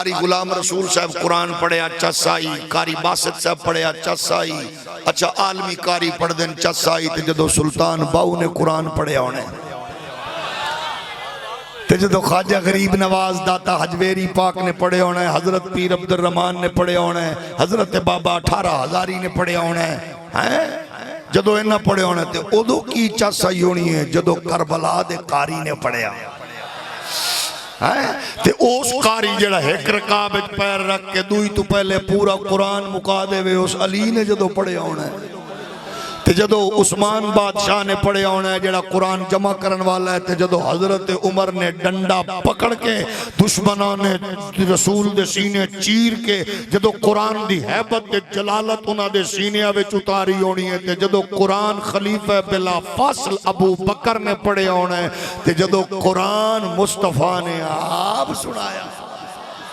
कारी गुलाम रसूल साहब कुरान पढ़िया चसाई, कारी बासित साहब पढ़िया चसाई, अच्छा आलमी कारी पढ़ देन चसाई। ते जदों सुल्तान बाहू ने कुरान पढ़िया होने, ते जदों ख्वाजा गरीब नवाज दाता हजवेरी पाक ने पढ़े होना है, हजरत पीर अब्दुल रहमान ने पढ़े होना है, हजरत बाबा 18 हजारी ने पढ़े होना है। जदों इन्ना पढ़े होना ते उदों की चसाई होनी है जदों करबला दे कारी ने पढ़िया है। ते उस कारी जड़ा एक रकाब विच पैर रख के दूई तो पहले पूरा कुरान मुका देवे, उस अली ने जदों पढ़िया होना है। ते जदों उस्मान बादशाह ने पढ़िया होना है जड़ा कुरान जमा करने वाला है। ते जदों हजरत उमर ने डंडा पकड़ के दुश्मनों ने रसूल दे सीने चीर के जदों कुरान दी हैबत ते जलालत उन्हां दे सीनियां विच उतारी होनी है। ते जदों कुरान खलीफा बिला फासिल अबू बकर ने पढ़िया होना है। ते जदों कुरान मुस्तफा ने आप सुनाया।